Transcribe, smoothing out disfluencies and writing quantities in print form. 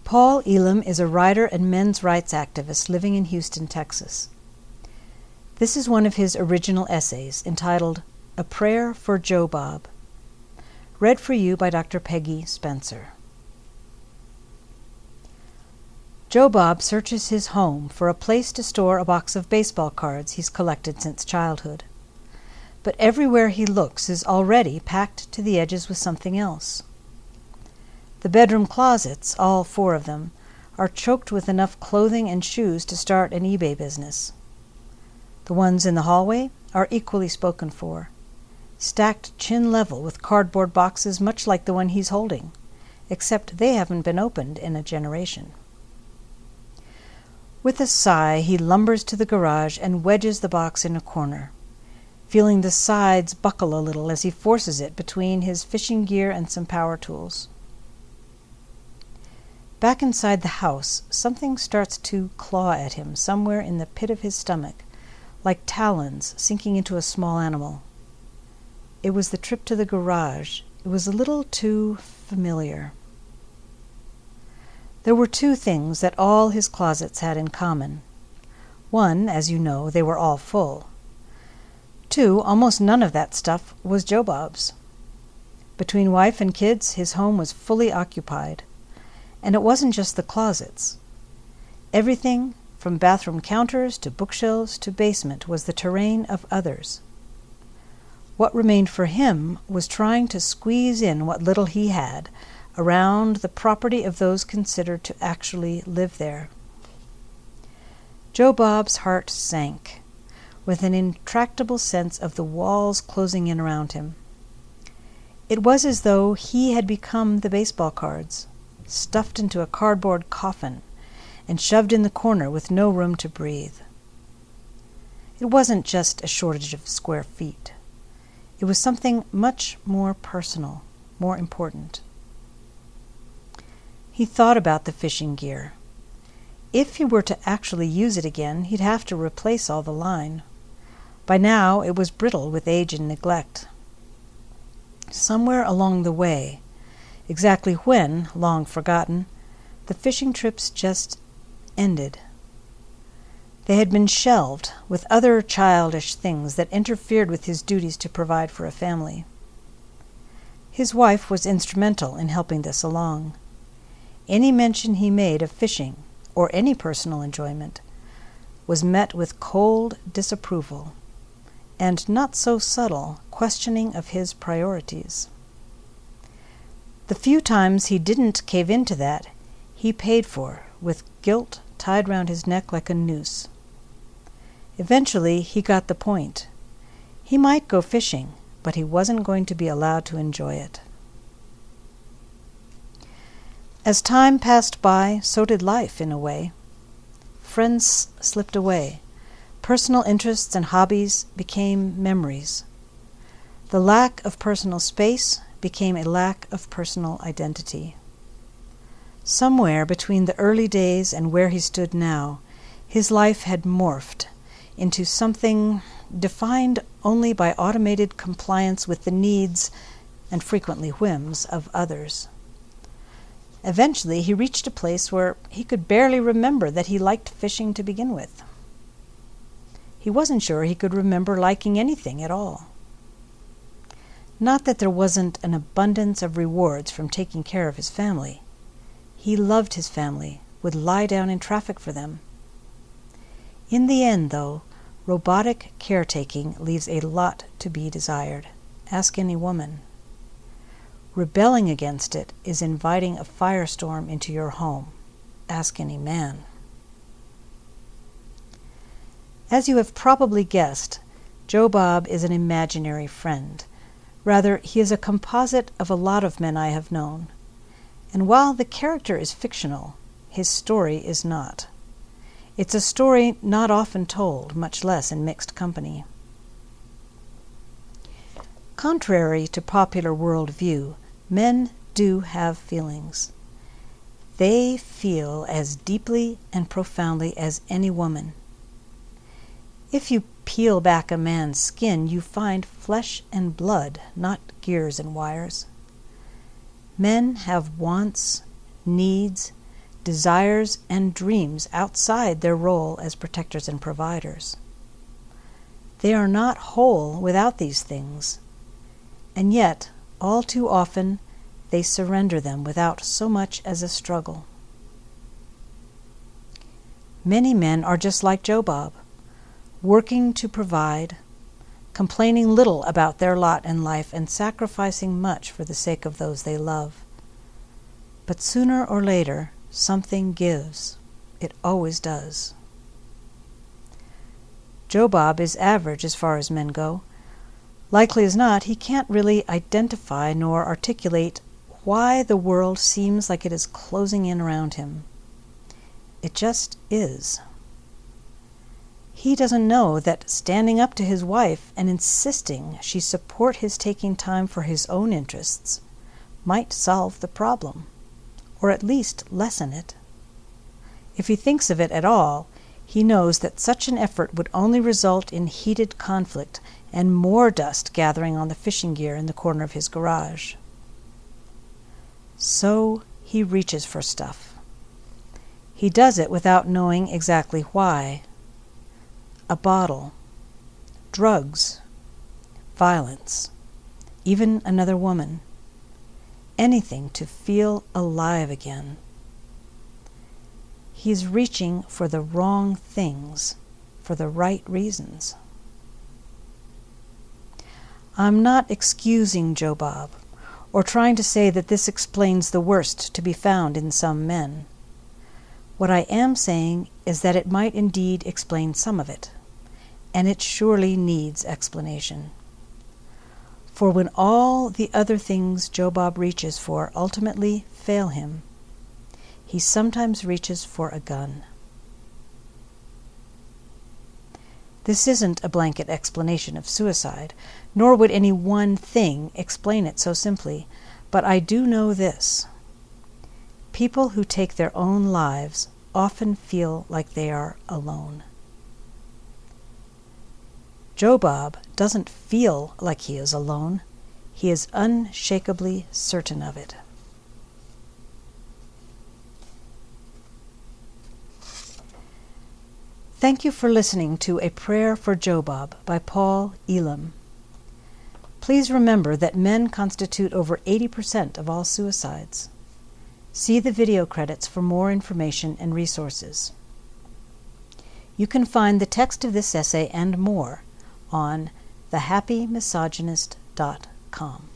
Paul Elam is a writer and men's rights activist living in Houston, Texas. This is one of his original essays entitled A Prayer for Joe Bob, read for you by Dr. Peggy Spencer. Joe Bob searches his home for a place to store a box of baseball cards he's collected since childhood. But everywhere he looks is already packed to the edges with something else. The bedroom closets, all 4 of them, are choked with enough clothing and shoes to start an eBay business. The ones in the hallway are equally spoken for, stacked chin level with cardboard boxes much like the one he's holding, except they haven't been opened in a generation. With a sigh, he lumbers to the garage and wedges the box in a corner, feeling the sides buckle a little as he forces it between his fishing gear and some power tools. Back inside the house, something starts to claw at him somewhere in the pit of his stomach, like talons sinking into a small animal. It was the trip to the garage. It was a little too familiar. There were 2 things that all his closets had in common. 1, as you know, they were all full. 2, almost none of that stuff was Joe Bob's. Between wife and kids, his home was fully occupied. And it wasn't just the closets. Everything from bathroom counters to bookshelves to basement was the terrain of others. What remained for him was trying to squeeze in what little he had around the property of those considered to actually live there. Joe Bob's heart sank, with an intractable sense of the walls closing in around him. It was as though he had become the baseball cards, stuffed into a cardboard coffin and shoved in the corner with no room to breathe. It wasn't just a shortage of square feet. It was something much more personal, more important. He thought about the fishing gear. If he were to actually use it again, he'd have to replace all the line. By now it was brittle with age and neglect. Somewhere along the way, exactly when, long forgotten, the fishing trips just ended. They had been shelved with other childish things that interfered with his duties to provide for a family. His wife was instrumental in helping this along. Any mention he made of fishing, or any personal enjoyment, was met with cold disapproval, and not so subtle questioning of his priorities. The few times he didn't cave into that, he paid for, with guilt tied round his neck like a noose. Eventually, he got the point. He might go fishing, but he wasn't going to be allowed to enjoy it. As time passed by, so did life, in a way. Friends slipped away. Personal interests and hobbies became memories. The lack of personal space became a lack of personal identity. Somewhere between the early days and where he stood now, his life had morphed into something defined only by automated compliance with the needs, and frequently whims, of others. Eventually, he reached a place where he could barely remember that he liked fishing to begin with. He wasn't sure he could remember liking anything at all. Not that there wasn't an abundance of rewards from taking care of his family. He loved his family, would lie down in traffic for them. In the end, though, robotic caretaking leaves a lot to be desired. Ask any woman. Rebelling against it is inviting a firestorm into your home. Ask any man. As you have probably guessed, Joe Bob is an imaginary friend. Rather, he is a composite of a lot of men I have known. And while the character is fictional, his story is not. It's a story not often told, much less in mixed company. Contrary to popular world view, men do have feelings. They feel as deeply and profoundly as any woman. If you peel back a man's skin, you find flesh and blood, not gears and wires. Men have wants, needs, desires and dreams outside their role as protectors and providers. They are not whole without these things, and yet, all too often, they surrender them without so much as a struggle. Many men are just like Jobab, working to provide, complaining little about their lot in life, and sacrificing much for the sake of those they love. But sooner or later, something gives. It always does. Jobab is average as far as men go. Likely as not, he can't really identify nor articulate why the world seems like it is closing in around him. It just is. He doesn't know that standing up to his wife and insisting she support his taking time for his own interests might solve the problem, or at least lessen it. If he thinks of it at all, he knows that such an effort would only result in heated conflict and more dust gathering on the fishing gear in the corner of his garage. So he reaches for stuff. He does it without knowing exactly why. A bottle, drugs, violence, even another woman. Anything to feel alive again. He's reaching for the wrong things for the right reasons. I'm not excusing Jobab or trying to say that this explains the worst to be found in some men. What I am saying is that it might indeed explain some of it, and it surely needs explanation. For when all the other things Jobab reaches for ultimately fail him, he sometimes reaches for a gun. This isn't a blanket explanation of suicide, nor would any one thing explain it so simply, but I do know this. People who take their own lives often feel like they are alone. Jobab doesn't feel like he is alone. He is unshakably certain of it. Thank you for listening to A Prayer for Jobab by Paul Elam. Please remember that men constitute over 80% of all suicides. See the video credits for more information and resources. You can find the text of this essay and more on thehappymisogynist.com.